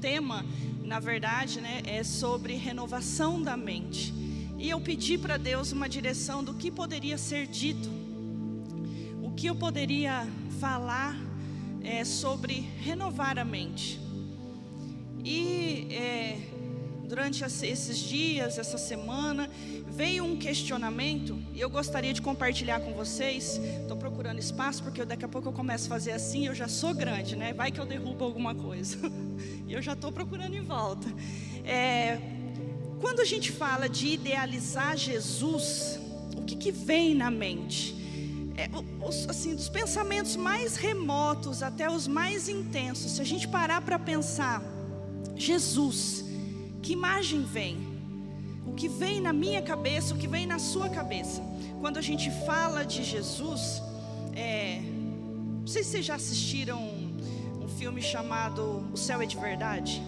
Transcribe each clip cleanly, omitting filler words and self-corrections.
tema, na verdade, né, é sobre renovação da mente. E eu pedi para Deus uma direção do que poderia ser dito, o que eu poderia falar sobre renovar a mente. E durante esses dias, essa semana, veio um questionamento, e eu gostaria de compartilhar com vocês. Estou procurando espaço, porque daqui a pouco eu começo a fazer assim, eu já sou grande, né? Vai que eu derrubo alguma coisa. E eu já estou procurando em volta. Quando a gente fala de idealizar Jesus, o que vem na mente? Assim, dos pensamentos mais remotos até os mais intensos, se a gente parar para pensar, Jesus, que imagem vem? O que vem na minha cabeça, o que vem na sua cabeça? Quando a gente fala de Jesus, não sei se vocês já assistiram um filme chamado O Céu é de Verdade.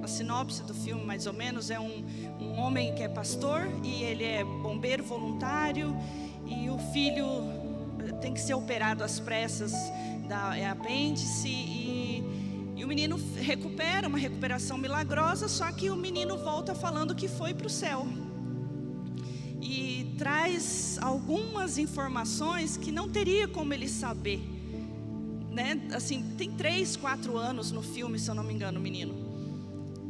A sinopse do filme, mais ou menos, é um homem que é pastor e ele é bombeiro voluntário, e o filho tem que ser operado às pressas da apêndice, e o menino recupera, uma recuperação milagrosa, só que o menino volta falando que foi para o céu. E traz algumas informações que não teria como ele saber, né? Assim, tem 3, 4 anos no filme, se eu não me engano, o menino.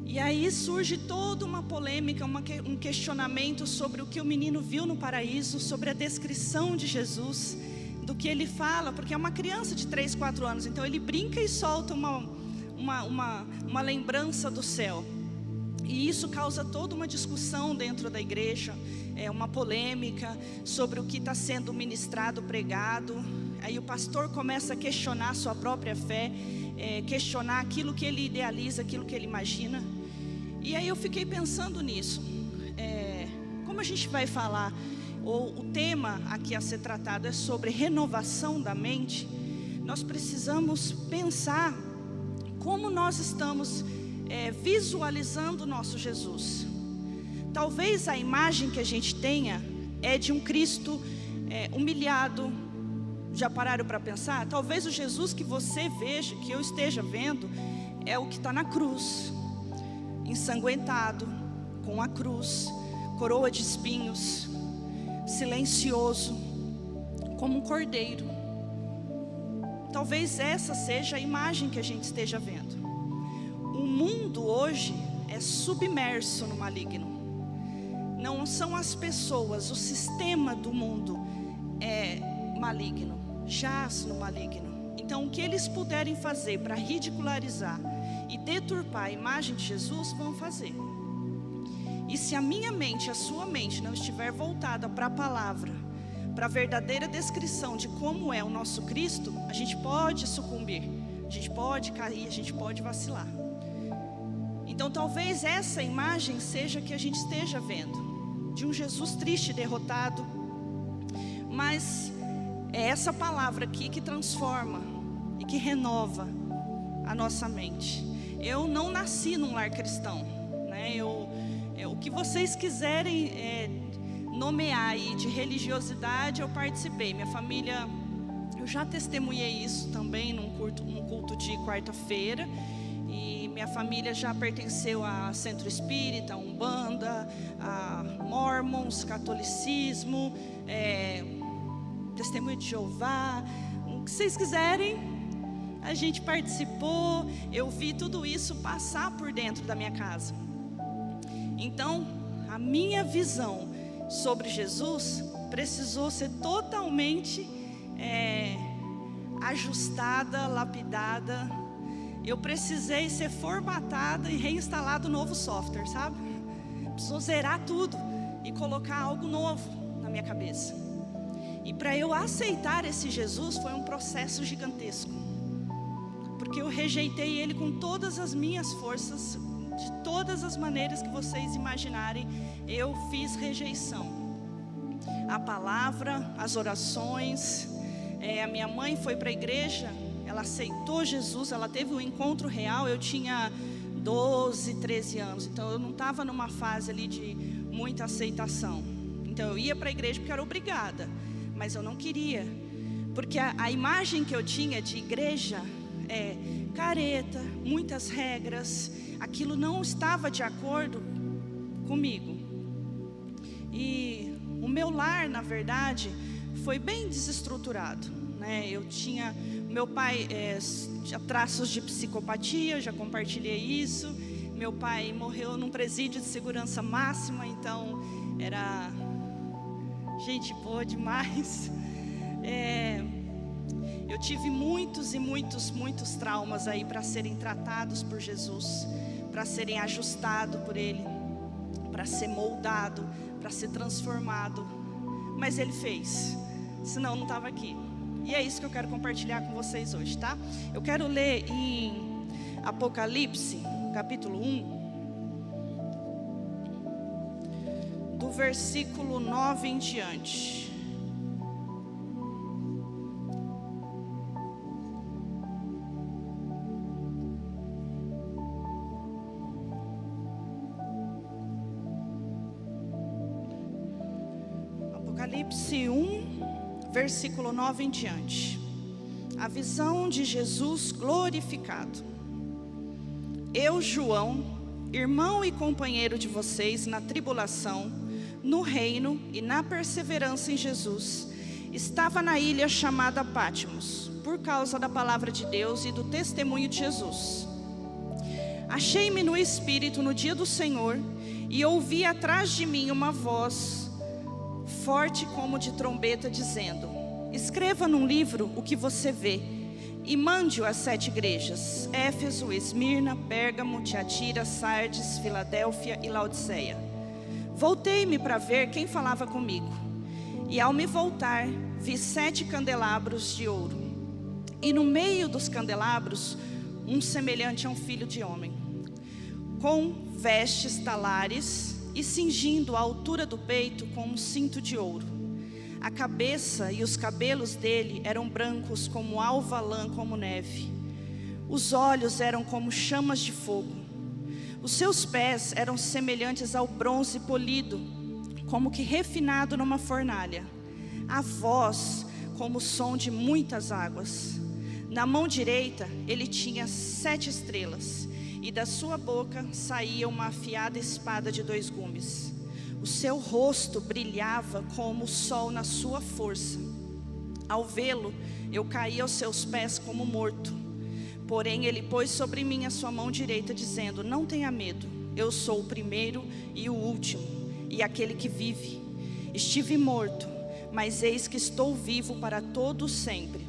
E aí surge toda uma polêmica, um questionamento sobre o que o menino viu no paraíso, sobre a descrição de Jesus, do que ele fala, porque é uma criança de 3, 4 anos, então ele brinca e solta uma lembrança do céu. E isso causa toda uma discussão dentro da igreja, uma polêmica sobre o que está sendo ministrado, pregado. Aí o pastor começa a questionar a sua própria fé, questionar aquilo que ele idealiza, aquilo que ele imagina. E aí eu fiquei pensando nisso, como a gente vai falar, ou o tema aqui a ser tratado é sobre renovação da mente. Nós precisamos pensar como nós estamos visualizando o nosso Jesus. Talvez a imagem que a gente tenha é de um Cristo humilhado. Já pararam para pensar? Talvez o Jesus que você veja, que eu esteja vendo, é o que está na cruz, ensanguentado, com a cruz, coroa de espinhos, silencioso, como um cordeiro. Talvez essa seja a imagem que a gente esteja vendo. O mundo hoje é submerso no maligno. Não são as pessoas, o sistema do mundo é maligno, jaz no maligno. Então o que eles puderem fazer para ridicularizar e deturpar a imagem de Jesus, vão fazer. E se a minha mente, a sua mente não estiver voltada para a palavra, para a verdadeira descrição de como é o nosso Cristo, a gente pode sucumbir, a gente pode cair, a gente pode vacilar. Então talvez essa imagem seja que a gente esteja vendo, de um Jesus triste, derrotado. Mas é essa palavra aqui que transforma e que renova a nossa mente. Eu não nasci num lar cristão, né? O que vocês quiserem nomear aí de religiosidade, eu participei. Minha família, eu já testemunhei isso também num culto de quarta-feira. E minha família já pertenceu a Centro Espírita, a Umbanda, a Mormons, catolicismo, Testemunho de Jeová, o que vocês quiserem. A gente participou, eu vi tudo isso passar por dentro da minha casa. Então, a minha visão sobre Jesus precisou ser totalmente ajustada, lapidada. Eu precisei ser formatada e reinstalado novo software, sabe? Precisou zerar tudo e colocar algo novo na minha cabeça. E para eu aceitar esse Jesus foi um processo gigantesco, porque eu rejeitei ele com todas as minhas forças, de todas as maneiras que vocês imaginarem. Eu fiz rejeição. A palavra, as orações. A minha mãe foi para a igreja, ela aceitou Jesus, ela teve um encontro real. Eu tinha 12, 13 anos, então eu não estava numa fase ali de muita aceitação. Então eu ia para a igreja porque era obrigada, mas eu não queria, porque a imagem que eu tinha de igreja careta, muitas regras. Aquilo não estava de acordo comigo. E o meu lar, na verdade, foi bem desestruturado, né? Meu pai tinha traços de psicopatia, eu já compartilhei isso. Meu pai morreu num presídio de segurança máxima, então era gente boa demais. Eu tive muitos e muitos traumas aí para serem tratados por Jesus, para serem ajustados por Ele, para ser moldado, para ser transformado. Mas Ele fez, senão eu não estava aqui. E é isso que eu quero compartilhar com vocês hoje, tá? Eu quero ler em Apocalipse, capítulo 1, do versículo 9 em diante. Apocalipse 1, versículo 9 em diante. A visão de Jesus glorificado. Eu, João, irmão e companheiro de vocês na tribulação, no reino e na perseverança em Jesus, estava na ilha chamada Patmos, por causa da palavra de Deus e do testemunho de Jesus. Achei-me no Espírito no dia do Senhor e ouvi atrás de mim uma voz forte como de trombeta, dizendo: escreva num livro o que você vê e mande-o às 7 igrejas: Éfeso, Esmirna, Pérgamo, Tiatira, Sardes, Filadélfia e Laodiceia. Voltei-me para ver quem falava comigo, e ao me voltar, vi 7 candelabros de ouro, e no meio dos candelabros, um semelhante a um filho de homem, com vestes talares, e cingindo a altura do peito com um cinto de ouro. A cabeça e os cabelos dele eram brancos como alva lã, como neve. Os olhos eram como chamas de fogo. Os seus pés eram semelhantes ao bronze polido, como que refinado numa fornalha. A voz como o som de muitas águas. Na mão direita ele tinha 7 estrelas, e da sua boca saía uma afiada espada de 2 gumes. O seu rosto brilhava como o sol na sua força. Ao vê-lo, eu caí aos seus pés como morto. Porém ele pôs sobre mim a sua mão direita, dizendo: não tenha medo, eu sou o primeiro e o último, e aquele que vive. Estive morto, mas eis que estou vivo para todo sempre,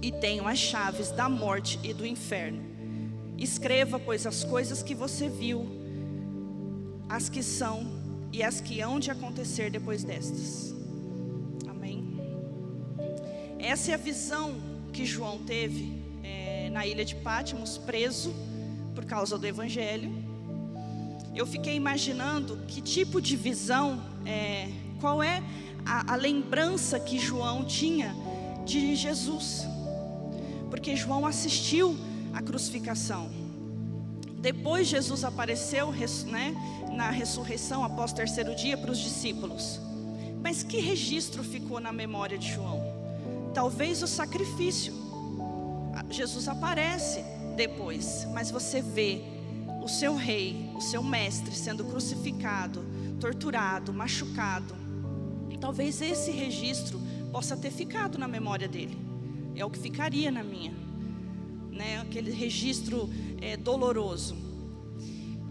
e tenho as chaves da morte e do inferno. Escreva, pois, as coisas que você viu, as que são e as que hão de acontecer depois destas. Amém? Essa é a visão que João teve na ilha de Patmos, preso por causa do Evangelho. Eu fiquei imaginando que tipo de visão, qual é a lembrança que João tinha de Jesus, porque João assistiu a crucificação. Depois Jesus apareceu, na ressurreição após o 3º dia para os discípulos. Mas que registro ficou na memória de João? Talvez o sacrifício. Jesus aparece depois, mas você vê o seu rei, o seu mestre sendo crucificado, torturado, machucado. Talvez esse registro possa ter ficado na memória dele. É o que ficaria na minha, aquele registro doloroso.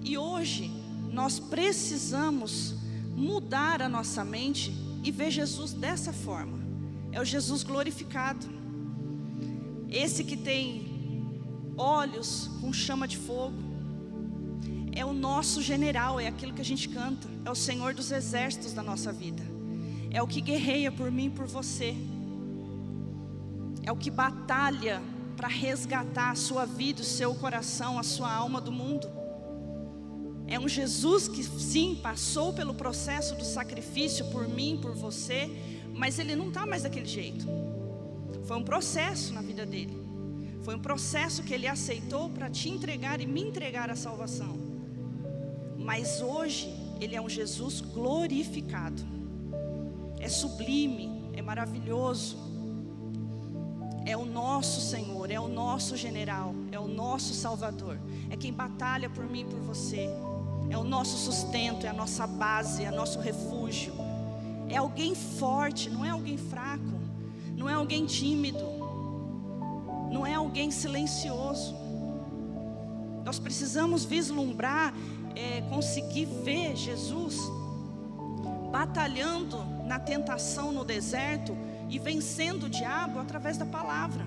E hoje nós precisamos mudar a nossa mente e ver Jesus dessa forma. É o Jesus glorificado, esse que tem olhos com chama de fogo. É o nosso general, é aquilo que a gente canta. É o Senhor dos exércitos da nossa vida. É o que guerreia por mim e por você. É o que batalha para resgatar a sua vida, o seu coração, a sua alma do mundo. É um Jesus que sim, passou pelo processo do sacrifício por mim, por você, mas ele não está mais daquele jeito. Foi um processo na vida dele. Foi um processo que ele aceitou para te entregar e me entregar a salvação. Mas hoje ele é um Jesus glorificado. É sublime, é maravilhoso. é o nosso Senhor, é o nosso general, é o nosso Salvador, é quem batalha por mim e por você, é o nosso sustento, é a nossa base, é o nosso refúgio. É alguém forte, não é alguém fraco, não é alguém tímido, não é alguém silencioso. Nós precisamos vislumbrar, conseguir ver Jesus batalhando na tentação no deserto e vencendo o diabo através da palavra.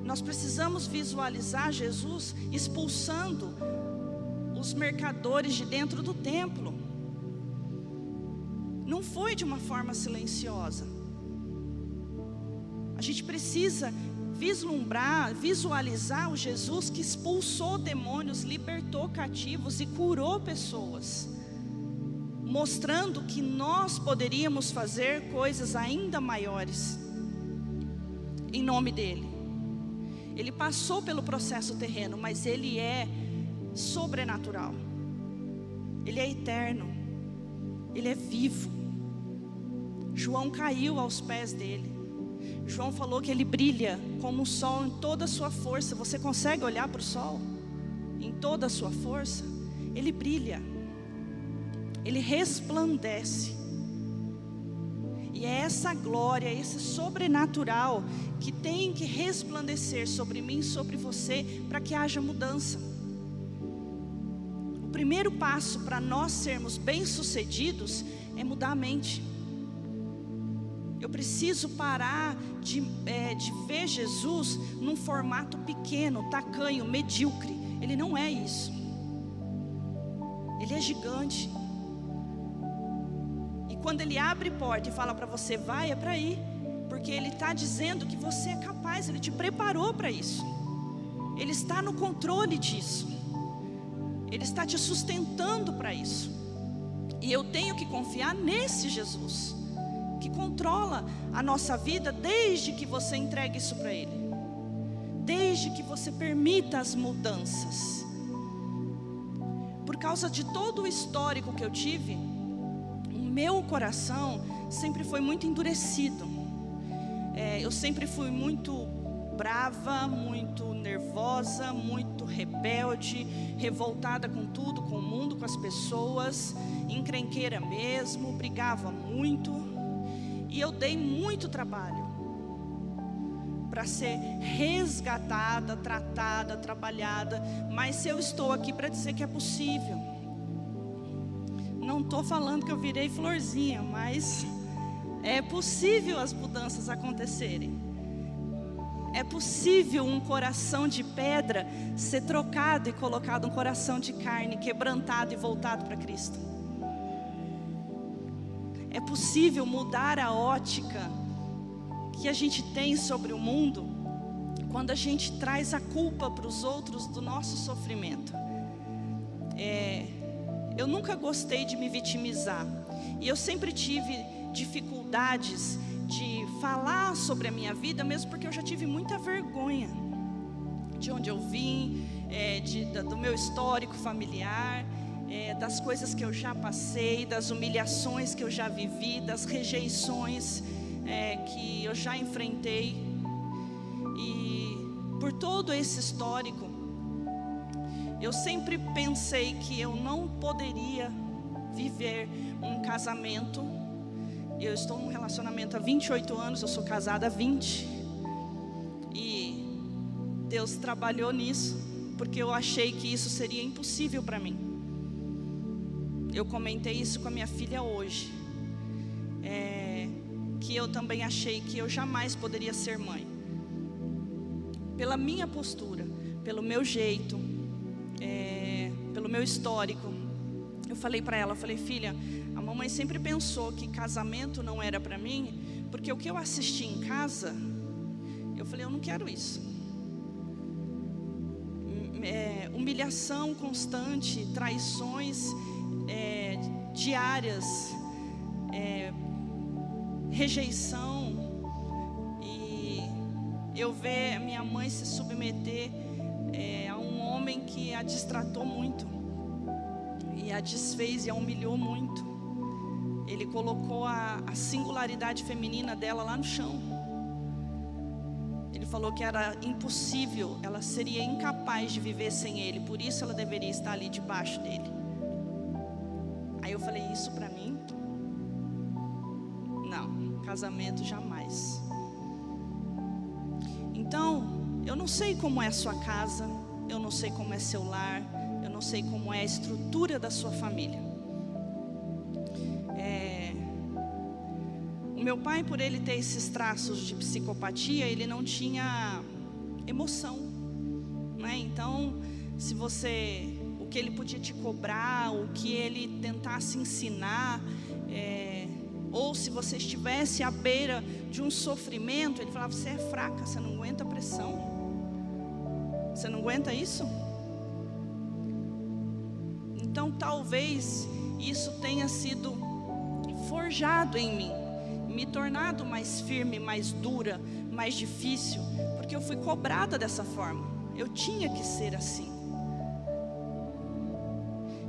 Nós precisamos visualizar Jesus expulsando os mercadores de dentro do templo. Não foi de uma forma silenciosa. A gente precisa vislumbrar, visualizar o Jesus que expulsou demônios, libertou cativos e curou pessoas, mostrando que nós poderíamos fazer coisas ainda maiores em nome dele. Ele passou pelo processo terreno, mas ele é sobrenatural, ele é eterno, ele é vivo. João caiu aos pés dele. João falou que ele brilha como o sol em toda a sua força. Você consegue olhar para o sol? Em toda a sua força? Ele brilha, ele resplandece. E é essa glória, esse sobrenatural que tem que resplandecer sobre mim e sobre você, para que haja mudança. O primeiro passo para nós sermos bem-sucedidos é mudar a mente. Eu preciso parar de ver Jesus num formato pequeno, tacanho, medíocre. Ele não é isso. Ele é gigante. E quando ele abre porta e fala para você, vai, é para ir. Porque ele está dizendo que você é capaz, ele te preparou para isso. Ele está no controle disso. Ele está te sustentando para isso. E eu tenho que confiar nesse Jesus, que controla a nossa vida desde que você entregue isso para Ele, desde que você permita as mudanças. Por causa de todo o histórico que eu tive, o meu coração sempre foi muito endurecido. Eu sempre fui muito brava, muito nervosa, muito rebelde, revoltada com tudo, com o mundo, com as pessoas, encrenqueira mesmo, brigava muito. E eu dei muito trabalho para ser resgatada, tratada, trabalhada. Mas eu estou aqui para dizer que é possível. Não estou falando que eu virei florzinha, mas é possível as mudanças acontecerem. É possível um coração de pedra ser trocado e colocado um coração de carne, quebrantado e voltado para Cristo. É possível mudar a ótica que a gente tem sobre o mundo quando a gente traz a culpa para os outros do nosso sofrimento. Eu nunca gostei de me vitimizar. E eu sempre tive dificuldades de falar sobre a minha vida, mesmo porque eu já tive muita vergonha de onde eu vim, do meu histórico familiar, das coisas que eu já passei, das humilhações que eu já vivi, das rejeições que eu já enfrentei. E por todo esse histórico, eu sempre pensei que eu não poderia viver um casamento. Eu estou num relacionamento há 28 anos, eu sou casada há 20. E Deus trabalhou nisso, porque eu achei que isso seria impossível para mim. Eu comentei isso com a minha filha hoje, que eu também achei que eu jamais poderia ser mãe. Pela minha postura, pelo meu jeito, pelo meu histórico. Eu falei para ela, filha, a mamãe sempre pensou que casamento não era para mim, porque o que eu assisti em casa, eu falei, eu não quero isso. Humilhação constante, traições diárias, rejeição, e eu ver minha mãe se submeter a um homem que a destratou muito, e a desfez e a humilhou muito. Ele colocou a singularidade feminina dela lá no chão. Ele falou que era impossível, ela seria incapaz de viver sem ele, por isso ela deveria estar ali debaixo dele. Aí eu falei, isso para mim? Não, casamento jamais. Então, eu não sei como é a sua casa, eu não sei como é seu lar, eu não sei como é a estrutura da sua família. O meu pai, por ele ter esses traços de psicopatia, ele não tinha emoção, né? Então, o que ele podia te cobrar, o que ele tentasse ensinar, ou se você estivesse à beira de um sofrimento, ele falava, você é fraca, você não aguenta a pressão, você não aguenta isso? Então talvez isso tenha sido forjado em mim, me tornado mais firme, mais dura, mais difícil, porque eu fui cobrada dessa forma, eu tinha que ser assim.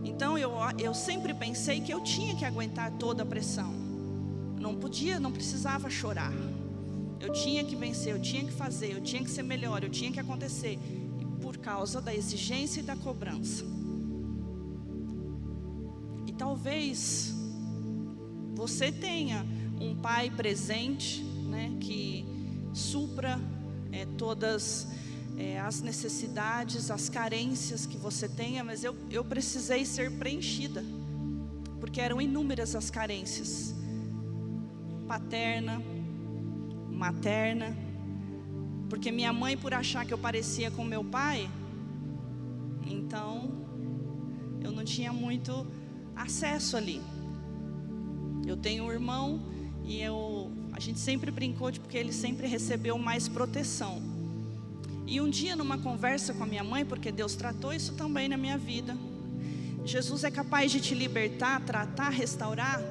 Então eu sempre pensei que eu tinha que aguentar toda a pressão, não precisava chorar, eu tinha que vencer, eu tinha que fazer, eu tinha que ser melhor, eu tinha que acontecer, por causa da exigência e da cobrança. E talvez você tenha um pai presente, né, que supra todas as necessidades, as carências que você tenha, mas eu precisei ser preenchida, porque eram inúmeras as carências, paterna, materna, porque minha mãe, por achar que eu parecia com meu pai, então eu não tinha muito acesso ali. Eu tenho um irmão e a gente sempre brincou porque ele sempre recebeu mais proteção. E um dia, numa conversa com a minha mãe, porque Deus tratou isso também na minha vida, Jesus é capaz de te libertar, tratar, restaurar,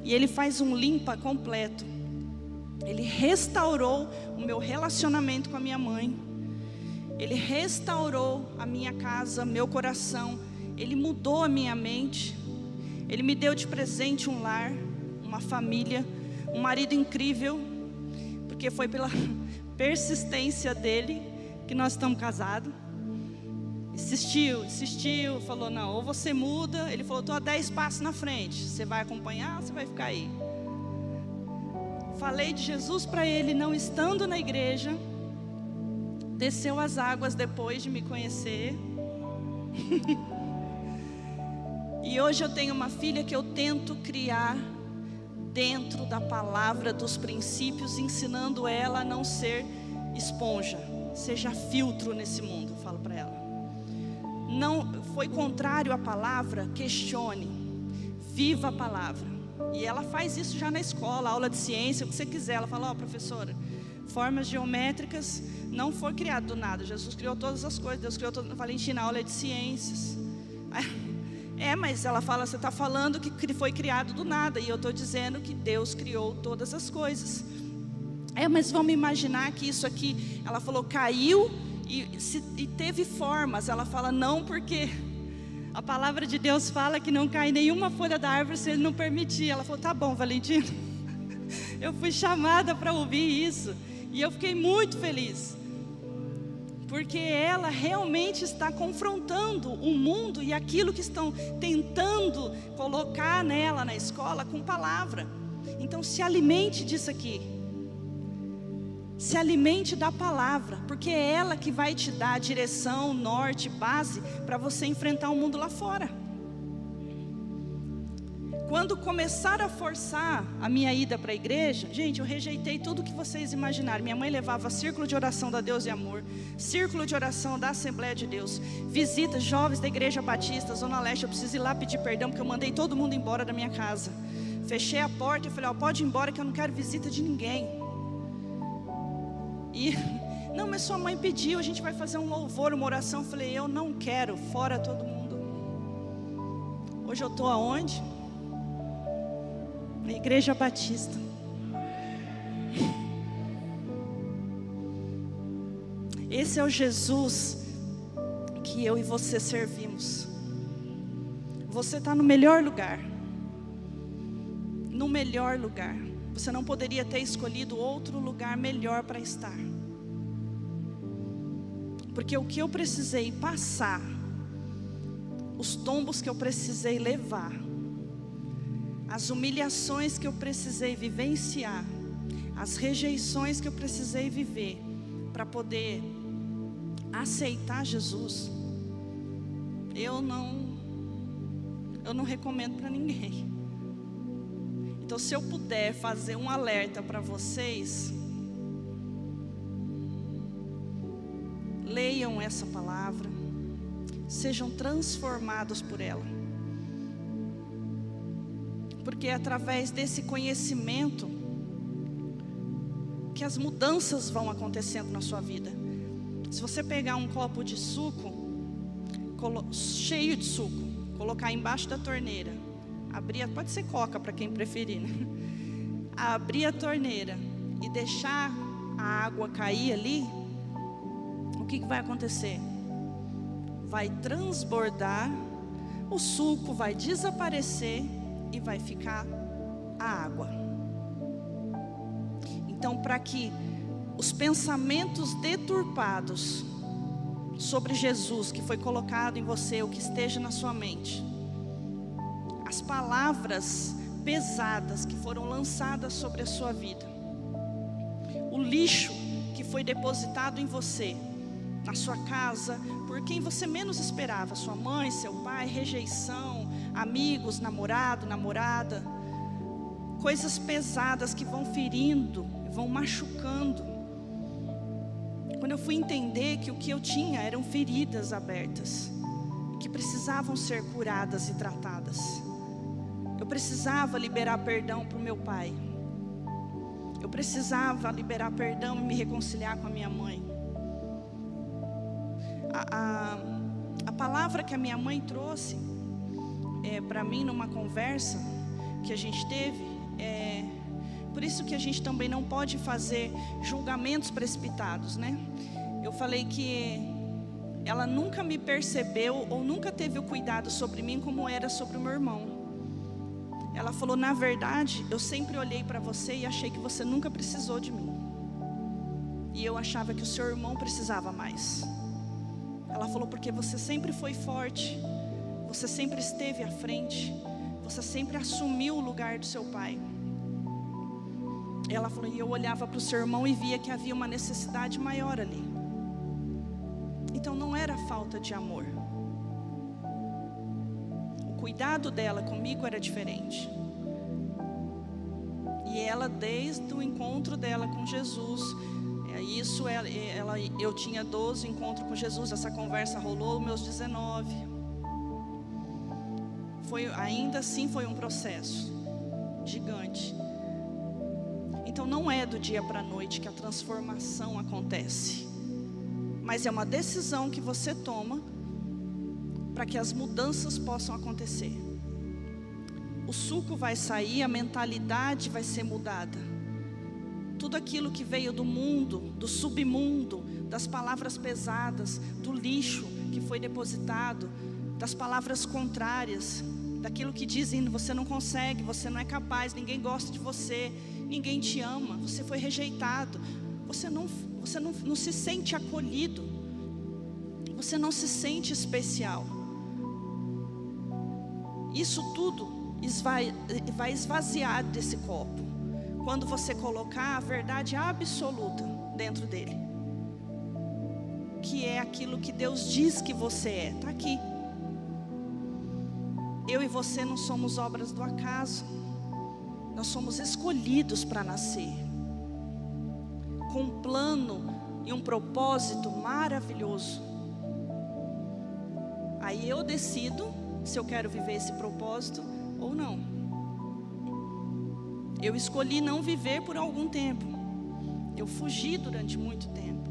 e Ele faz um limpa completo. Ele restaurou o meu relacionamento com a minha mãe, Ele restaurou a minha casa, meu coração, Ele mudou a minha mente, Ele me deu de presente um lar, uma família, um marido incrível, porque foi pela persistência dele que nós estamos casados. Insistiu, falou, não, ou você muda. Ele falou, estou a 10 passos na frente, você vai acompanhar ou você vai ficar aí? Falei de Jesus para ele, não estando na igreja, desceu as águas depois de me conhecer. E hoje eu tenho uma filha que eu tento criar dentro da palavra, dos princípios, ensinando ela a não ser esponja, seja filtro nesse mundo, eu falo para ela. Não foi contrário à palavra, questione, viva a palavra. E ela faz isso já na escola, aula de ciência, o que você quiser. Ela fala, professora, formas geométricas não foi criado do nada, Jesus criou todas as coisas, Deus criou todas. Valentina, aula de ciências. Mas ela fala, você está falando que foi criado do nada, e eu estou dizendo que Deus criou todas as coisas. Mas vamos imaginar que isso aqui, ela falou, caiu e teve formas. Ela fala, não, porque a palavra de Deus fala que não cai nenhuma folha da árvore se Ele não permitir. Ela falou, tá bom, Valentina. Eu fui chamada para ouvir isso, e eu fiquei muito feliz, porque ela realmente está confrontando o mundo e aquilo que estão tentando colocar nela na escola com palavra. Então se alimente disso aqui, se alimente da palavra, porque é ela que vai te dar direção, norte, base, para você enfrentar o mundo lá fora. Quando começaram a forçar a minha ida para a igreja, gente, eu rejeitei tudo que vocês imaginaram. Minha mãe levava círculo de oração da Deus e Amor, círculo de oração da Assembleia de Deus, visitas, jovens da Igreja Batista, Zona Leste. Eu preciso ir lá pedir perdão, porque eu mandei todo mundo embora da minha casa. Fechei a porta e falei, pode ir embora que eu não quero visita de ninguém. E, não, mas sua mãe pediu, a gente vai fazer um louvor, uma oração. Eu falei, eu não quero, fora todo mundo. Hoje eu estou aonde? Na Igreja Batista. Esse é o Jesus que eu e você servimos. Você está no melhor lugar. No melhor lugar. Você não poderia ter escolhido outro lugar melhor para estar. Porque o que eu precisei passar, os tombos que eu precisei levar, as humilhações que eu precisei vivenciar, as rejeições que eu precisei viver para poder aceitar Jesus, eu não recomendo para ninguém. Então, se eu puder fazer um alerta para vocês, leiam essa palavra, sejam transformados por ela, porque é através desse conhecimento que as mudanças vão acontecendo na sua vida. Se você pegar um copo de suco, cheio de suco, colocar embaixo da torneira, abrir, pode ser coca para quem preferir, né? Abrir a torneira e deixar a água cair ali, o que vai acontecer? Vai transbordar, o suco vai desaparecer e vai ficar a água. Então, para que os pensamentos deturpados sobre Jesus que foi colocado em você, o que esteja na sua mente, as palavras pesadas que foram lançadas sobre a sua vida, o lixo que foi depositado em você, na sua casa, por quem você menos esperava, sua mãe, seu pai, rejeição, amigos, namorado, namorada, coisas pesadas que vão ferindo, vão machucando. Quando eu fui entender que o que eu tinha eram feridas abertas, que precisavam ser curadas e tratadas, eu precisava liberar perdão para o meu pai, eu precisava liberar perdão e me reconciliar com a minha mãe. A palavra que a minha mãe trouxe para mim numa conversa que a gente teve, por isso que a gente também não pode fazer julgamentos precipitados, né? Eu falei que ela nunca me percebeu ou nunca teve o cuidado sobre mim como era sobre o meu irmão. Ela falou: na verdade, eu sempre olhei para você e achei que você nunca precisou de mim, e eu achava que o seu irmão precisava mais. Ela falou: porque você sempre foi forte, você sempre esteve à frente, você sempre assumiu o lugar do seu pai. Ela falou: e eu olhava para o seu irmão e via que havia uma necessidade maior ali. Então não era falta de amor. O cuidado dela comigo era diferente. E ela, desde o encontro dela com Jesus, eu tinha 12 encontros com Jesus, essa conversa rolou meus 19. Ainda assim foi um processo gigante. Então não é do dia para a noite que a transformação acontece, mas é uma decisão que você toma para que as mudanças possam acontecer. O suco vai sair, a mentalidade vai ser mudada. Tudo aquilo que veio do mundo, do submundo, das palavras pesadas, do lixo que foi depositado, das palavras contrárias, daquilo que dizem: você não consegue, você não é capaz, ninguém gosta de você, ninguém te ama, você foi rejeitado, você não se sente acolhido, você não se sente especial. Isso tudo vai esvaziar desse copo quando você colocar a verdade absoluta dentro dele, que é aquilo que Deus diz que você é. Está aqui. Eu e você não somos obras do acaso, nós somos escolhidos para nascer com um plano e um propósito maravilhoso. Aí eu decido se eu quero viver esse propósito ou não. Eu escolhi não viver por algum tempo, eu fugi durante muito tempo.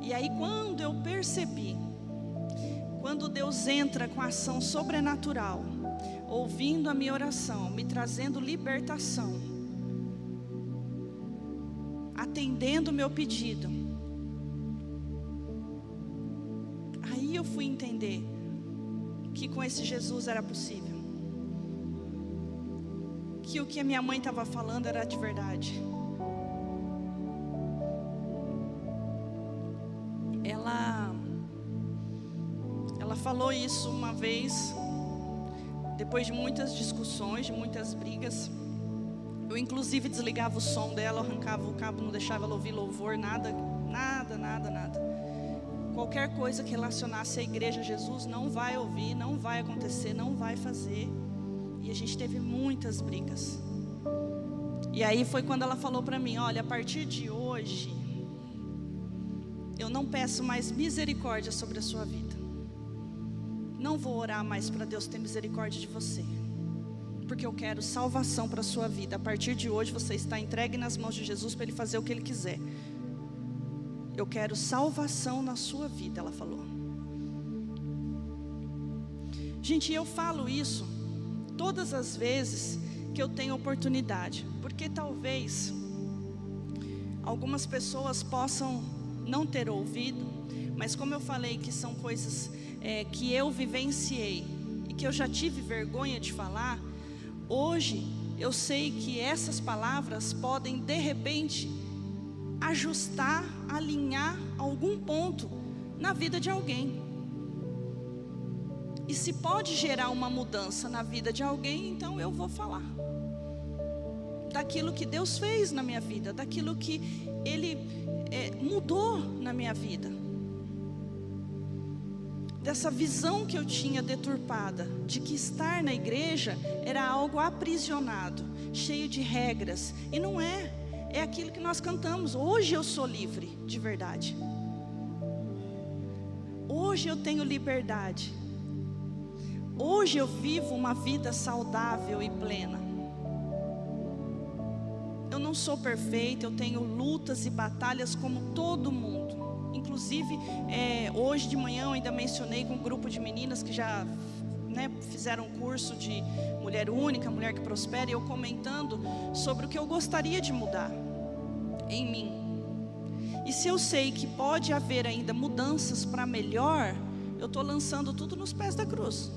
E aí, quando eu percebi, quando Deus entra com a ação sobrenatural, ouvindo a minha oração, me trazendo libertação, atendendo o meu pedido, aí eu fui entender que com esse Jesus era possível, que o que a minha mãe estava falando era de verdade. Ela falou isso uma vez, depois de muitas discussões, de muitas brigas. Eu inclusive desligava o som dela, arrancava o cabo, não deixava ela ouvir louvor, nada. Qualquer coisa que relacionasse a igreja a Jesus não vai ouvir, não vai acontecer, não vai fazer. E a gente teve muitas brigas. E aí foi quando ela falou para mim: olha, a partir de hoje, eu não peço mais misericórdia sobre a sua vida. Não vou orar mais para Deus ter misericórdia de você, porque eu quero salvação para a sua vida. A partir de hoje você está entregue nas mãos de Jesus para Ele fazer o que Ele quiser. Eu quero salvação na sua vida, ela falou. Gente, eu falo isso todas as vezes que eu tenho oportunidade, porque talvez algumas pessoas possam não ter ouvido, mas como eu falei que são coisas que eu vivenciei e que eu já tive vergonha de falar, hoje eu sei que essas palavras podem de repente ajustar, alinhar algum ponto na vida de alguém. E se pode gerar uma mudança na vida de alguém, então eu vou falar daquilo que Deus fez na minha vida, daquilo que Ele mudou na minha vida, dessa visão que eu tinha deturpada, de que estar na igreja era algo aprisionado, cheio de regras, e não é. É aquilo que nós cantamos: hoje eu sou livre de verdade, hoje eu tenho liberdade, hoje eu vivo uma vida saudável e plena. Eu não sou perfeita, eu tenho lutas e batalhas como todo mundo. Inclusive, hoje de manhã eu ainda mencionei com um grupo de meninas que já fizeram um curso de mulher única, mulher que prospera, e eu comentando sobre o que eu gostaria de mudar em mim. E se eu sei que pode haver ainda mudanças para melhor, eu estou lançando tudo nos pés da cruz.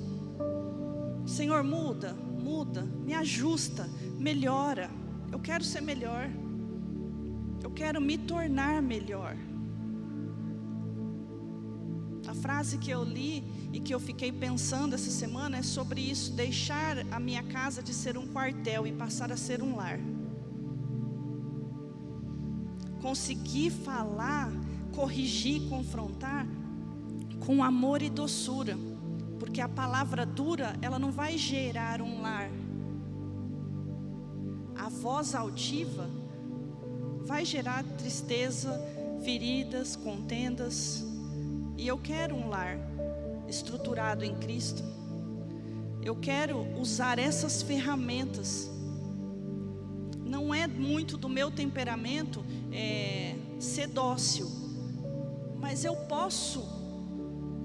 Senhor, muda, me ajusta, melhora. Eu quero ser melhor, eu quero me tornar melhor. A frase que eu li e que eu fiquei pensando essa semana é sobre isso: deixar a minha casa de ser um quartel e passar a ser um lar. Conseguir falar, corrigir, confrontar com amor e doçura, porque a palavra dura, ela não vai gerar um lar. A voz altiva vai gerar tristeza, feridas, contendas. E eu quero um lar estruturado em Cristo. Eu quero usar essas ferramentas. Não é muito do meu temperamento ser dócil, mas eu posso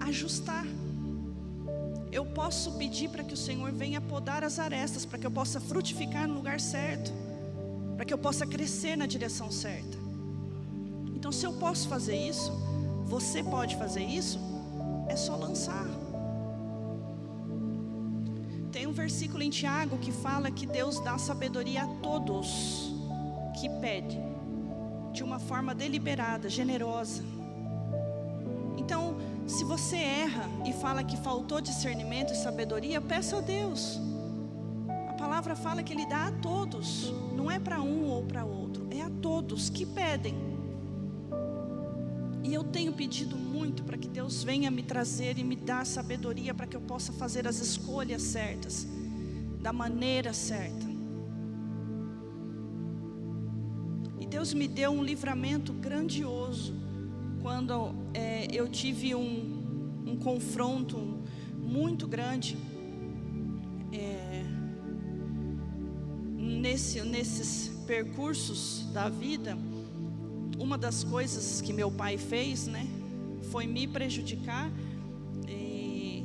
ajustar. Eu posso pedir para que o Senhor venha podar as arestas, para que eu possa frutificar no lugar certo, para que eu possa crescer na direção certa. Então, se eu posso fazer isso, você pode fazer isso, é só lançar. Tem um versículo em Tiago que fala que Deus dá sabedoria a todos que pede, de uma forma deliberada, generosa. Então, se você erra e fala que faltou discernimento e sabedoria, peça a Deus. A palavra fala que Ele dá a todos, não é para um ou para outro, é a todos que pedem. E eu tenho pedido muito para que Deus venha me trazer e me dar sabedoria para que eu possa fazer as escolhas certas, da maneira certa. E Deus me deu um livramento grandioso quando eu tive um confronto muito grande nesses percursos da vida. Uma das coisas que meu pai fez, foi me prejudicar. E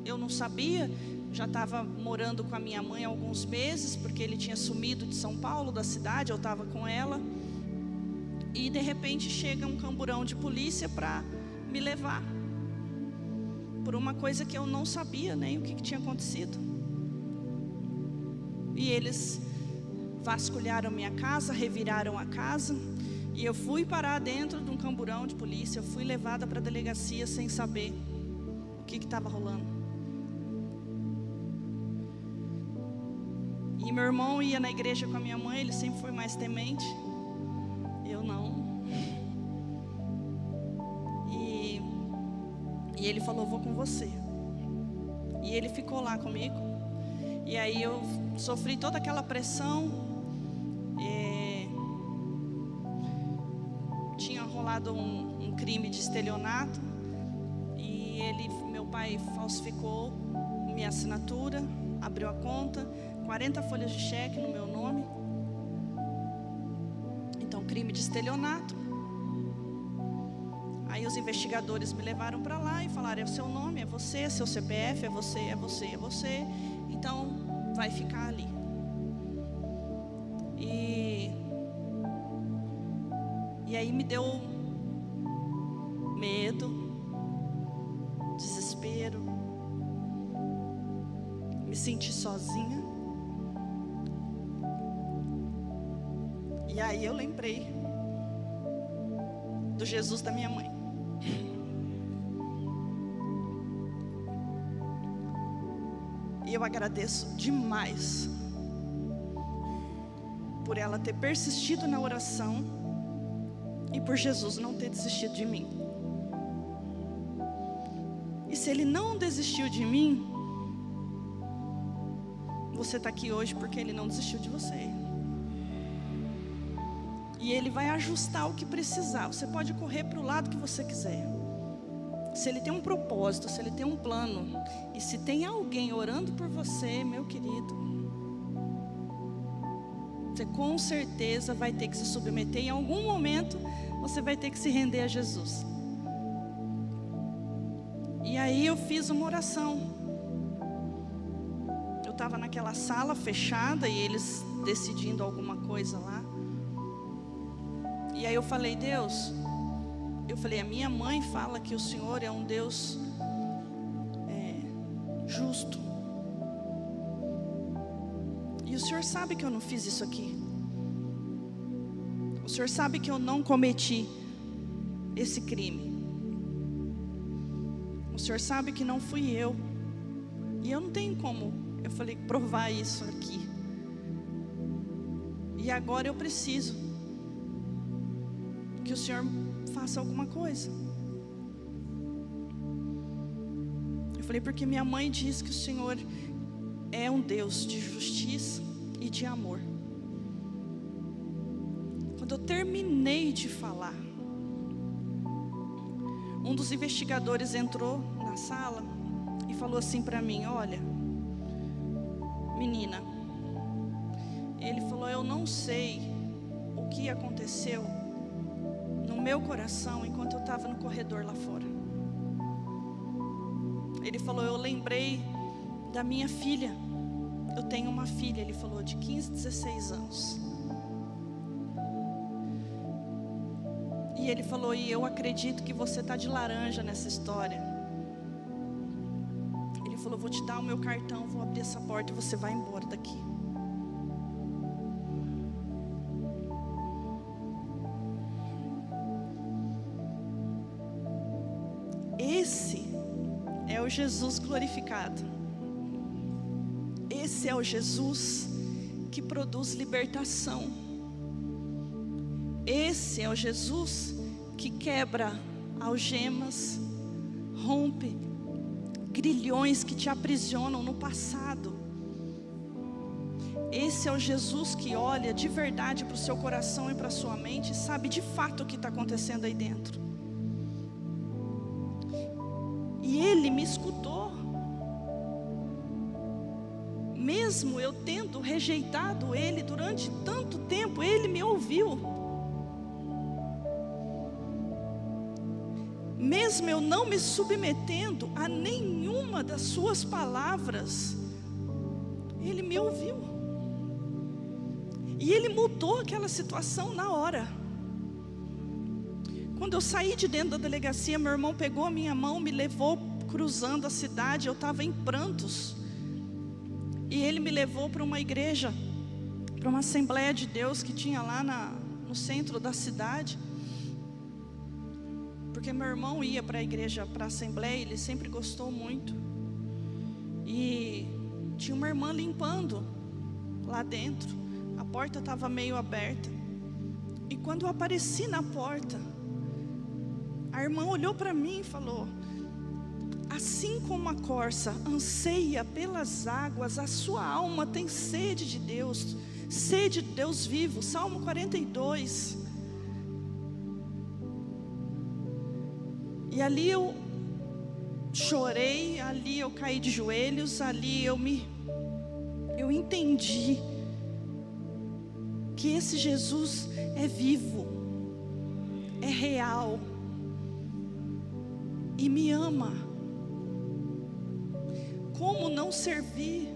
eu não sabia, já estava morando com a minha mãe há alguns meses, porque ele tinha sumido de São Paulo, da cidade, eu estava com ela. E de repente chega um camburão de polícia para me levar, por uma coisa que eu não sabia nem o que tinha acontecido. E eles vasculharam minha casa, reviraram a casa. E eu fui parar dentro de um camburão de polícia. Eu fui levada para a delegacia sem saber o que estava rolando. E meu irmão ia na igreja com a minha mãe, ele sempre foi mais temente. Eu não. E ele falou, vou com você. E ele ficou lá comigo. E aí eu sofri toda aquela pressão. Tinha rolado um crime de estelionato. E meu pai falsificou minha assinatura, abriu a conta, 40 folhas de cheque no meu nome. Então, crime de estelionato. Aí os investigadores me levaram para lá e falaram, é o seu nome, é você, seu CPF, é você, é você, é você. Então, vai ficar ali. E aí me deu medo, desespero, me senti sozinha. E aí eu lembrei do Jesus da minha mãe. E eu agradeço demais por ela ter persistido na oração e por Jesus não ter desistido de mim. E se Ele não desistiu de mim, você está aqui hoje porque Ele não desistiu de você. E Ele vai ajustar o que precisar. Você pode correr para o lado que você quiser. Se Ele tem um propósito, se Ele tem um plano, e se tem alguém orando por você, meu querido, você com certeza vai ter que se submeter. Em algum momento você vai ter que se render a Jesus. E aí eu fiz uma oração. Eu estava naquela sala fechada e eles decidindo alguma coisa lá. E aí eu falei, Deus, a minha mãe fala que o Senhor é um Deus justo. E o Senhor sabe que eu não fiz isso aqui. O Senhor sabe que eu não cometi esse crime. O Senhor sabe que não fui eu. E eu não tenho como, eu falei, provar isso aqui. E agora eu preciso que o Senhor faça alguma coisa. Eu falei, porque minha mãe diz que o Senhor é um Deus de justiça e de amor. Quando eu terminei de falar, um dos investigadores entrou na sala e falou assim para mim, olha, menina, ele falou, eu não sei o que aconteceu no meu coração enquanto eu estava no corredor lá fora. Ele falou, eu lembrei da minha filha. Eu tenho uma filha, ele falou, de 15, 16 anos. E ele falou, e eu acredito que você está de laranja nessa história. Ele falou, vou te dar o meu cartão, vou abrir essa porta e você vai embora daqui. Esse é o Jesus glorificado. Esse é o Jesus que produz libertação. Esse é o Jesus que quebra algemas, rompe grilhões que te aprisionam no passado. Esse é o Jesus que olha de verdade para o seu coração e para a sua mente e sabe de fato o que está acontecendo aí dentro. E Ele me escutou. Mesmo eu tendo rejeitado Ele durante tanto tempo, Ele me ouviu. Mesmo eu não me submetendo a nenhuma das suas palavras, Ele me ouviu. E Ele mudou aquela situação na hora. Quando eu saí de dentro da delegacia, meu irmão pegou a minha mão, me levou cruzando a cidade, eu estava em prantos. E ele me levou para uma igreja, para uma Assembleia de Deus que tinha lá no centro da cidade. Porque meu irmão ia para a igreja, para a assembleia, ele sempre gostou muito. E tinha uma irmã limpando lá dentro. A porta estava meio aberta. E quando eu apareci na porta, a irmã olhou para mim e falou: assim como a corça anseia pelas águas, a sua alma tem sede de Deus, sede de Deus vivo. Salmo 42. E ali eu chorei, ali eu caí de joelhos, ali eu entendi que esse Jesus é vivo, é real e me ama. Como não servir?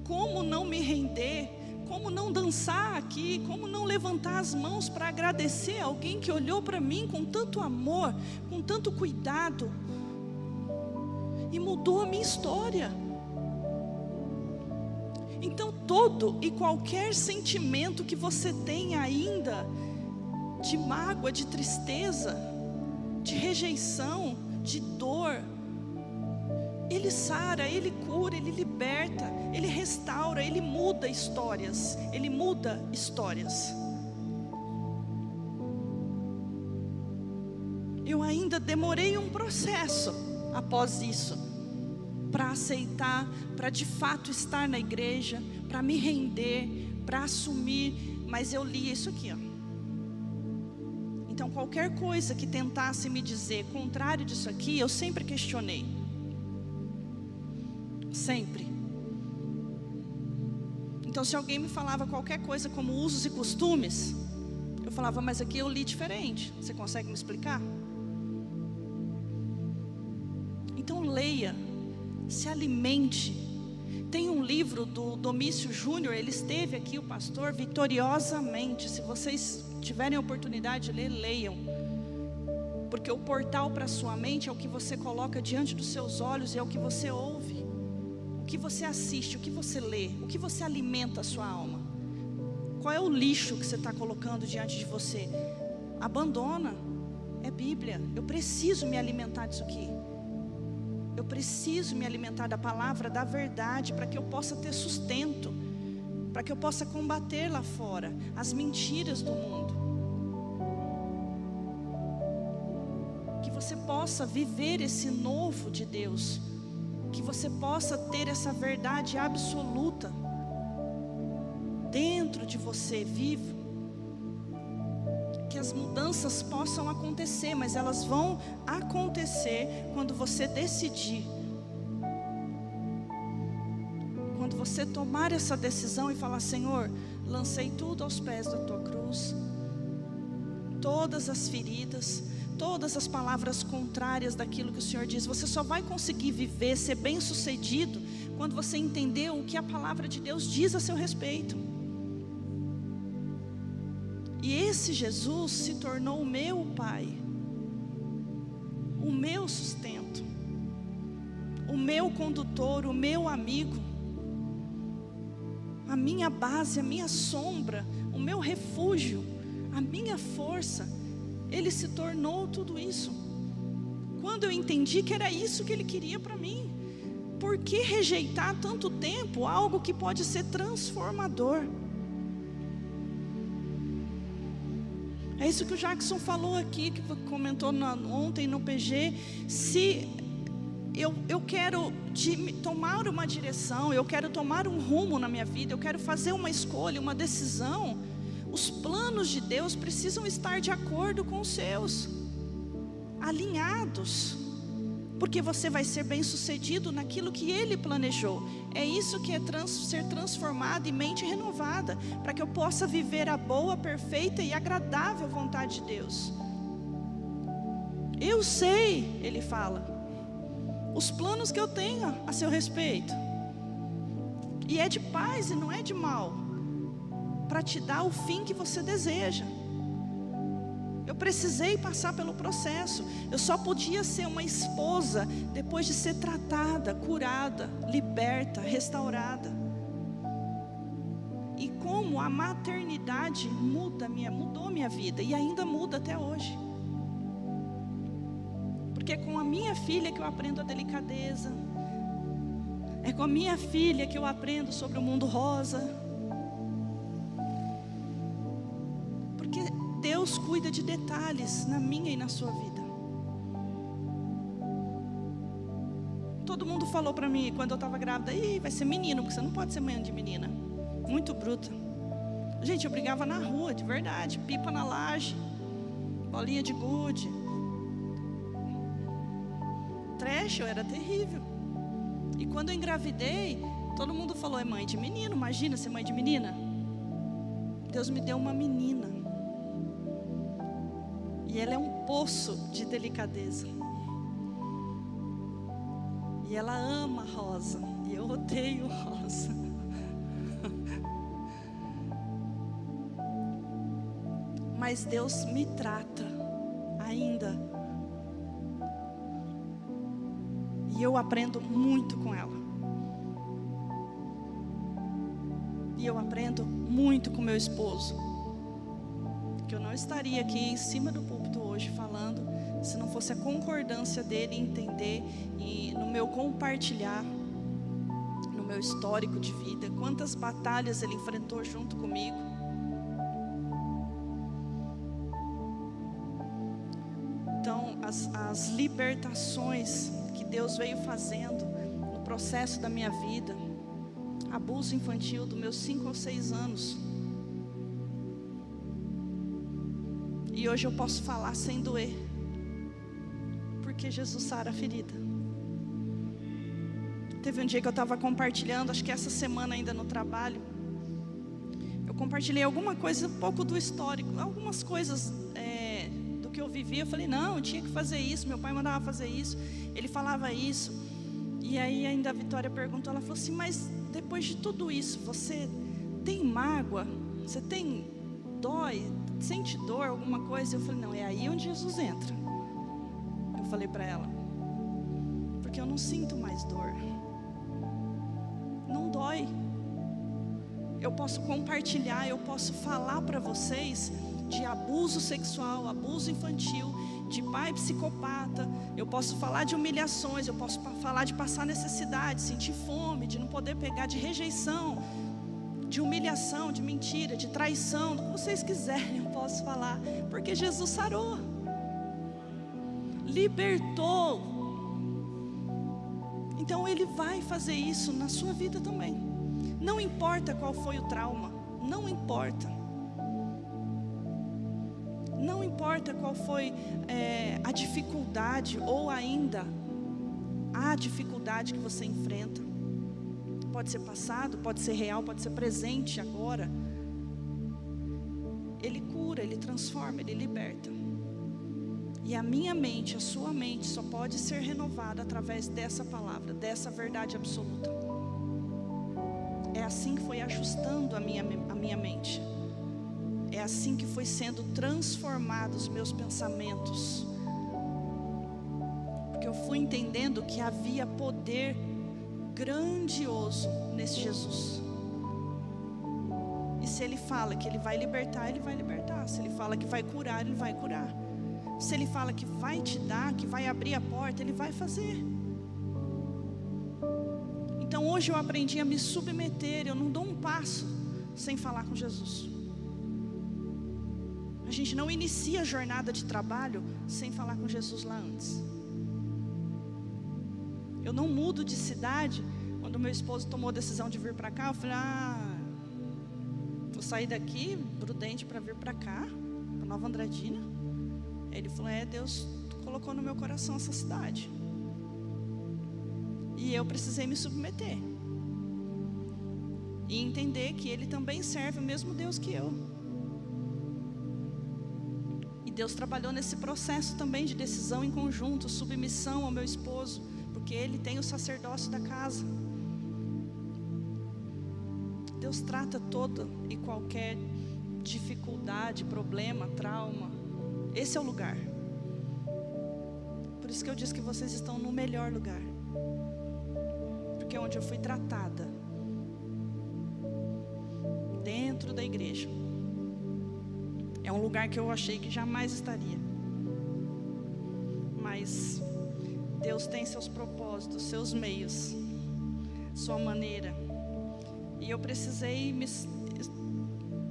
Como não me render? Como não dançar aqui? Como não levantar as mãos para agradecer alguém que olhou para mim com tanto amor, com tanto cuidado e mudou a minha história? Então todo e qualquer sentimento que você tenha ainda, de mágoa, de tristeza, de rejeição, de dor, Ele sara, Ele cura, Ele liberta, Ele restaura, Ele muda histórias. Ele muda histórias. Eu ainda demorei um processo após isso, para aceitar, para de fato estar na igreja, para me render, para assumir. Mas eu li isso aqui, ó. Então qualquer coisa que tentasse me dizer contrário disso aqui, eu sempre questionei. Sempre. Então se alguém me falava qualquer coisa como usos e costumes, eu falava: mas aqui eu li diferente, você consegue me explicar? Então leia, se alimente. Tem um livro do Domício Júnior, ele esteve aqui, o pastor, Vitoriosamente. Se vocês tiverem a oportunidade de ler, leiam. Porque o portal para a sua mente é o que você coloca diante dos seus olhos e é o que você ouve. O que você assiste, o que você lê, o que você alimenta a sua alma. Qual é o lixo que você está colocando diante de você? Abandona. É Bíblia. Eu preciso me alimentar disso aqui. Eu preciso me alimentar da palavra, da verdade, para que eu possa ter sustento, para que eu possa combater lá fora as mentiras do mundo. Que você possa viver esse novo de Deus, que você possa ter essa verdade absoluta dentro de você, vivo. Que as mudanças possam acontecer, mas elas vão acontecer quando você decidir. Quando você tomar essa decisão e falar: Senhor, lancei tudo aos pés da tua cruz. Todas as feridas, todas as palavras contrárias daquilo que o Senhor diz. Você só vai conseguir viver, ser bem sucedido, quando você entender o que a palavra de Deus diz a seu respeito. E esse Jesus se tornou o meu Pai, o meu sustento, o meu condutor, o meu amigo, a minha base, a minha sombra, o meu refúgio, a minha força. Ele se tornou tudo isso. Quando eu entendi que era isso que Ele queria para mim, por que rejeitar tanto tempo algo que pode ser transformador? É isso que o Jackson falou aqui, que comentou ontem no PG. Se eu quero tomar uma direção, eu quero tomar um rumo na minha vida, eu quero fazer uma escolha, uma decisão, os planos de Deus precisam estar de acordo com os seus, alinhados, porque você vai ser bem sucedido naquilo que Ele planejou. É isso que é ser transformado e mente renovada, para que eu possa viver a boa, perfeita e agradável vontade de Deus. Eu sei, Ele fala, os planos que eu tenho a seu respeito, e é de paz e não é de mal, para te dar o fim que você deseja. Eu precisei passar pelo processo. Eu só podia ser uma esposa depois de ser tratada, curada, liberta, restaurada. E como a maternidade mudou minha vida, e ainda muda até hoje. Porque é com a minha filha que eu aprendo a delicadeza. É com a minha filha que eu aprendo sobre o mundo rosa. Porque Deus cuida de detalhes na minha e na sua vida. Todo mundo falou para mim quando eu estava grávida: Ih, vai ser menino, porque você não pode ser mãe de menina. Muito bruta. Gente, eu brigava na rua, de verdade. Pipa na laje, bolinha de gude. Trash, eu era terrível. E quando eu engravidei, todo mundo falou: é mãe de menino, imagina ser mãe de menina. Deus me deu uma menina. E ela é um poço de delicadeza. E ela ama rosa. E eu odeio rosa. Mas Deus me trata ainda. E eu aprendo muito com ela. E eu aprendo muito com meu esposo. Que eu não estaria aqui em cima do púlpito hoje falando se não fosse a concordância dele em entender e no meu compartilhar, no meu histórico de vida, quantas batalhas ele enfrentou junto comigo. Então, as libertações que Deus veio fazendo no processo da minha vida, abuso infantil dos meus 5 ou 6 anos, e hoje eu posso falar sem doer, porque Jesus sara a ferida. Teve um dia que eu estava compartilhando, acho que essa semana ainda no trabalho, eu compartilhei alguma coisa, um pouco do histórico, algumas coisas do que eu vivia. Eu falei: não, eu tinha que fazer isso, meu pai mandava fazer isso, ele falava isso. E aí ainda a Vitória perguntou, ela falou assim: mas depois de tudo isso, você tem mágoa? Você tem dói? Sente dor, alguma coisa? Eu falei: não, é aí onde Jesus entra. Eu falei para ela, porque eu não sinto mais dor, não dói. Eu posso compartilhar, eu posso falar para vocês de abuso sexual, abuso infantil, de pai psicopata. Eu posso falar de humilhações, eu posso falar de passar necessidade, sentir fome, de não poder pegar, de rejeição, de humilhação, de mentira, de traição, do que vocês quiserem eu posso falar, porque Jesus sarou, libertou. Então Ele vai fazer isso na sua vida também. Não importa qual foi o trauma, não importa. Não importa qual foi a dificuldade, ou ainda a dificuldade que você enfrenta. Pode ser passado, pode ser real, pode ser presente agora. Ele cura, Ele transforma, Ele liberta. E a minha mente, a sua mente só pode ser renovada através dessa palavra, dessa verdade absoluta. É assim que foi ajustando a minha mente. É assim que foi sendo transformados os meus pensamentos. Porque eu fui entendendo que havia poder grandioso nesse Jesus. E se Ele fala que Ele vai libertar, Ele vai libertar. Se Ele fala que vai curar, Ele vai curar. Se Ele fala que vai te dar, que vai abrir a porta, Ele vai fazer. Então hoje eu aprendi a me submeter. Eu não dou um passo sem falar com Jesus. A gente não inicia a jornada de trabalho sem falar com Jesus lá antes. Eu não mudo de cidade. Quando meu esposo tomou a decisão de vir para cá, eu falei: vou sair daqui, Prudente, para vir para cá, para Nova Andradina. Ele falou: Deus colocou no meu coração essa cidade. E eu precisei me submeter. E entender que Ele também serve o mesmo Deus que eu. Deus trabalhou nesse processo também de decisão em conjunto, submissão ao meu esposo, porque ele tem o sacerdócio da casa. Deus trata toda e qualquer dificuldade, problema, trauma. Esse é o lugar. Por isso que eu disse que vocês estão no melhor lugar, porque é onde eu fui tratada, dentro da igreja. É um lugar que eu achei que jamais estaria. Mas Deus tem seus propósitos, seus meios, sua maneira. E eu precisei me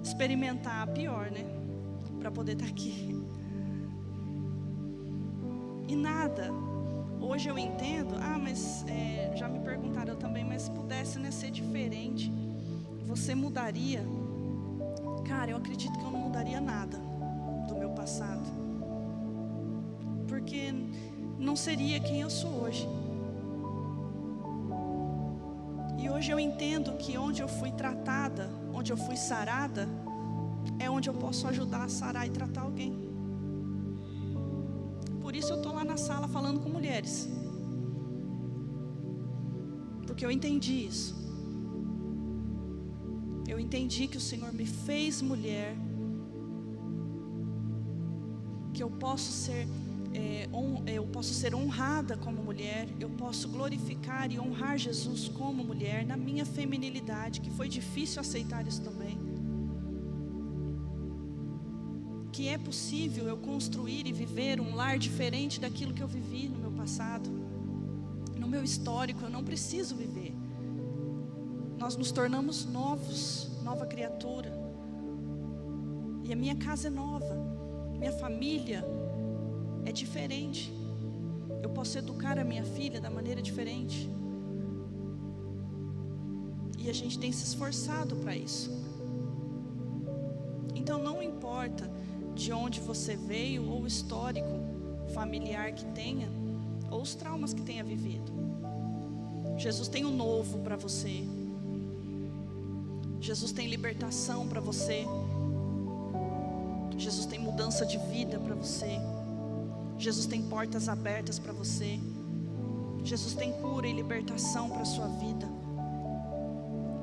experimentar a pior, né? Para poder estar aqui. E nada. Hoje eu entendo. Mas já me perguntaram também, mas se pudesse, né, ser diferente, você mudaria? Cara, eu acredito que eu não mudaria nada do meu passado, porque não seria quem eu sou hoje. E hoje eu entendo que onde eu fui tratada, onde eu fui sarada, é onde eu posso ajudar a sarar e tratar alguém. Por isso eu estou lá na sala falando com mulheres, porque eu entendi isso. Eu entendi que o Senhor me fez mulher, que eu posso ser honrada como mulher, eu posso glorificar e honrar Jesus como mulher, na minha feminilidade, que foi difícil aceitar isso também. Que é possível eu construir e viver um lar diferente daquilo que eu vivi no meu passado, no meu histórico. Eu não preciso viver. Nós nos tornamos novos, nova criatura. E a minha casa é nova, minha família é diferente. Eu posso educar a minha filha da maneira diferente. E a gente tem se esforçado para isso. Então não importa de onde você veio, ou o histórico familiar que tenha, ou os traumas que tenha vivido. Jesus tem um novo para você. Jesus tem libertação para você. Jesus tem mudança de vida para você. Jesus tem portas abertas para você. Jesus tem cura e libertação para a sua vida.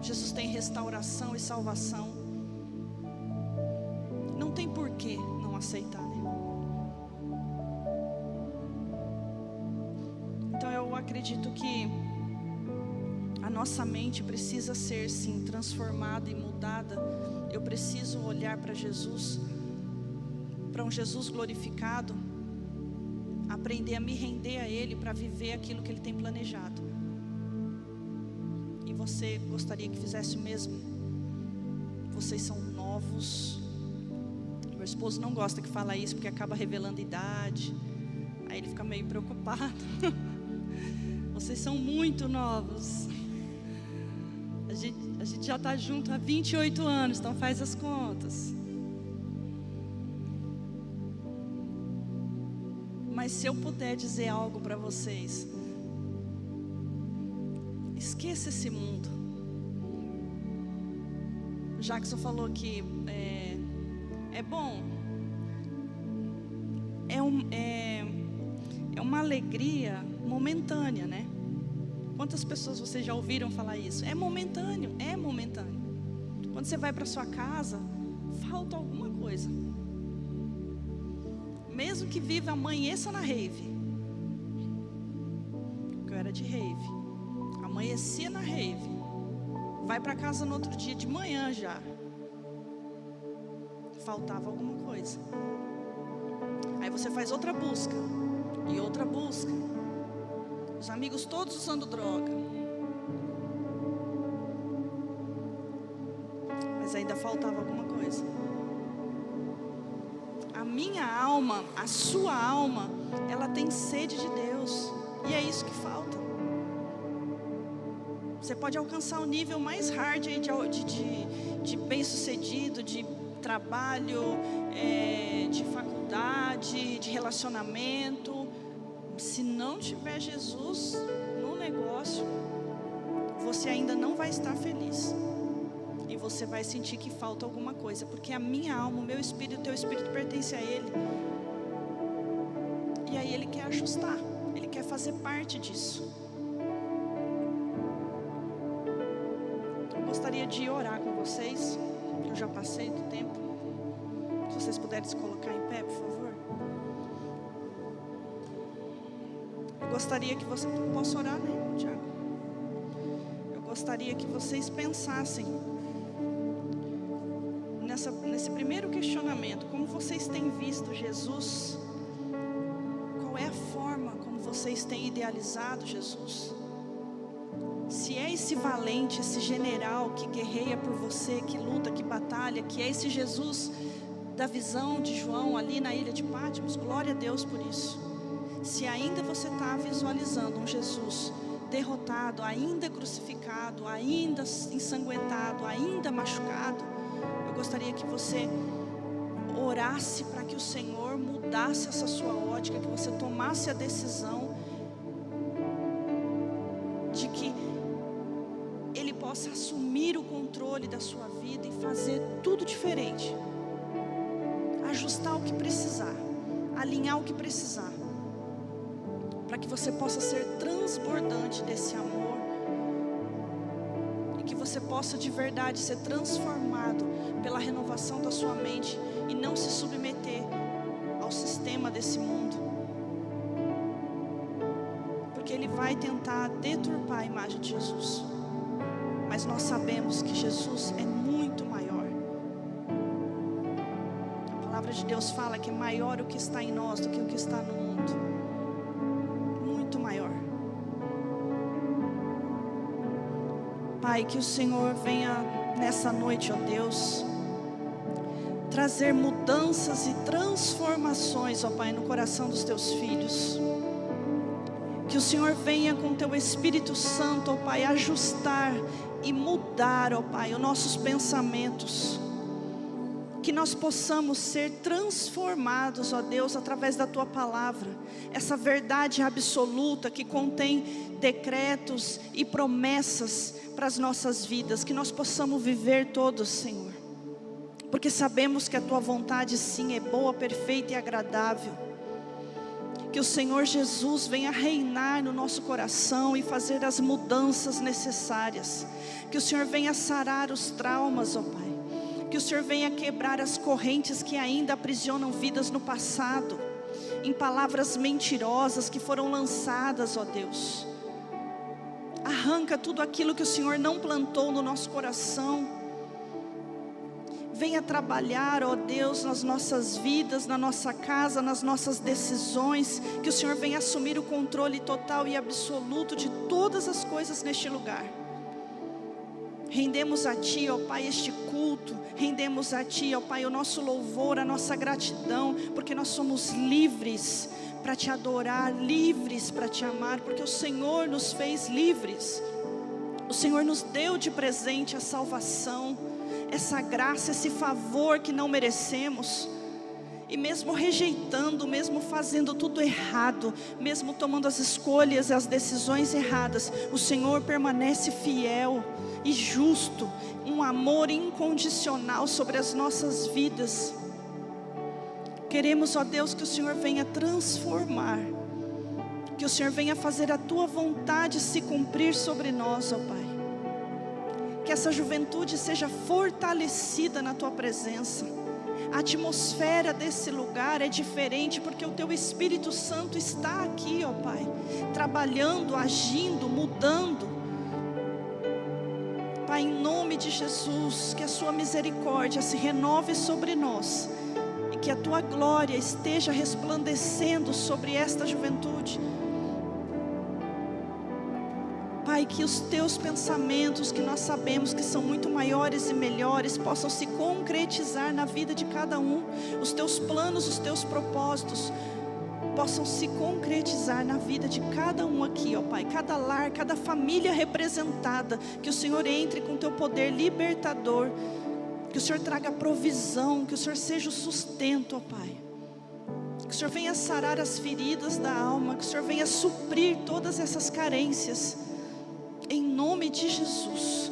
Jesus tem restauração e salvação. Não tem por que não aceitar, né? Então eu acredito que a nossa mente precisa ser, sim, transformada e mudada. Eu preciso olhar para Jesus, para um Jesus glorificado, aprender a me render a Ele para viver aquilo que Ele tem planejado. E você gostaria que fizesse o mesmo? Vocês são novos. Meu esposo não gosta que fala isso, porque acaba revelando idade. Aí ele fica meio preocupado. Vocês são muito novos. A gente já está junto há 28 anos, então faz as contas. Mas se eu puder dizer algo para vocês, esqueça esse mundo. O Jackson falou que é bom, é uma alegria momentânea, né? Quantas pessoas vocês já ouviram falar isso? É momentâneo, é momentâneo. Quando você vai para sua casa, falta alguma coisa. Mesmo que viva, amanheça na rave. Porque eu era de rave. Amanhecia na rave. Vai para casa no outro dia de manhã já. Faltava alguma coisa. Aí você faz outra busca. E outra busca. Os amigos todos usando droga. Mas ainda faltava alguma coisa. A minha alma, a sua alma, ela tem sede de Deus. E é isso que falta. Você pode alcançar o nível mais hard aí de bem-sucedido, de trabalho, de faculdade, de relacionamento. Se não tiver Jesus no negócio, você ainda não vai estar feliz. E você vai sentir que falta alguma coisa. Porque a minha alma, o meu espírito, o teu espírito pertence a Ele. E aí Ele quer ajustar. Ele quer fazer parte disso. Eu gostaria de orar com vocês. Eu já passei do tempo. Se vocês puderem se colocar em pé, por favor. Eu gostaria que você... Posso orar, né, Tiago? Eu gostaria que vocês pensassem nesse primeiro questionamento. Como vocês têm visto Jesus? Qual é a forma forma como vocês têm idealizado Jesus. Se é esse valente, esse general que guerreia por você, que luta, que batalha, que é esse Jesus da visão de João ali na ilha de Patmos, glória a Deus por isso. Se ainda você está visualizando um Jesus derrotado, ainda crucificado, ainda ensanguentado, ainda machucado, eu gostaria que você orasse para que o Senhor mudasse essa sua ótica, que você tomasse a decisão de que Ele possa assumir o controle da sua vida e fazer tudo diferente, ajustar o que precisar, alinhar o que precisar, para que você possa ser transbordante desse amor e que você possa de verdade ser transformado pela renovação da sua mente e não se submeter ao sistema desse mundo, porque ele vai tentar deturpar a imagem de Jesus, mas nós sabemos que Jesus é muito maior. A palavra de Deus fala que é maior o que está em nós do que o que está no mundo, muito maior. Pai, que o Senhor venha nessa noite, ó Deus, trazer mudanças e transformações, ó Pai, no coração dos teus filhos. Que o Senhor venha com teu Espírito Santo, ó Pai, ajustar e mudar, ó Pai, os nossos pensamentos. Que nós possamos ser transformados, ó Deus, através da tua palavra. Essa verdade absoluta que contém decretos e promessas para as nossas vidas. Que nós possamos viver todos, Senhor. Porque sabemos que a tua vontade sim é boa, perfeita e agradável. Que o Senhor Jesus venha reinar no nosso coração e fazer as mudanças necessárias. Que o Senhor venha sarar os traumas, ó Pai. Que o Senhor venha quebrar as correntes que ainda aprisionam vidas no passado, em palavras mentirosas que foram lançadas, ó Deus. Arranca tudo aquilo que o Senhor não plantou no nosso coração. Venha trabalhar, ó Deus, nas nossas vidas, na nossa casa, nas nossas decisões. Que o Senhor venha assumir o controle total e absoluto de todas as coisas neste lugar. Rendemos a Ti, ó Pai, este culto. Rendemos a Ti, ó Pai, o nosso louvor, a nossa gratidão. Porque nós somos livres para Te adorar, livres para Te amar. Porque o Senhor nos fez livres. O Senhor nos deu de presente a salvação, essa graça, esse favor que não merecemos. E mesmo rejeitando, mesmo fazendo tudo errado, mesmo tomando as escolhas e as decisões erradas, o Senhor permanece fiel e justo, um amor incondicional sobre as nossas vidas. Queremos, ó Deus, que o Senhor venha transformar, que o Senhor venha fazer a Tua vontade se cumprir sobre nós, ó Pai. Que essa juventude seja fortalecida na Tua presença. A atmosfera desse lugar é diferente porque o Teu Espírito Santo está aqui, ó Pai, trabalhando, agindo, mudando. Pai, em nome de Jesus, que a Sua misericórdia se renove sobre nós e que a Tua glória esteja resplandecendo sobre esta juventude. Pai, que os Teus pensamentos, que nós sabemos que são muito maiores e melhores, possam se concretizar na vida de cada um. Os Teus planos, os Teus propósitos possam se concretizar na vida de cada um aqui, ó Pai. Cada lar, cada família representada. Que o Senhor entre com Teu poder libertador. Que o Senhor traga provisão, que o Senhor seja o sustento, ó Pai. Que o Senhor venha sarar as feridas da alma, que o Senhor venha suprir todas essas carências. Em nome de Jesus.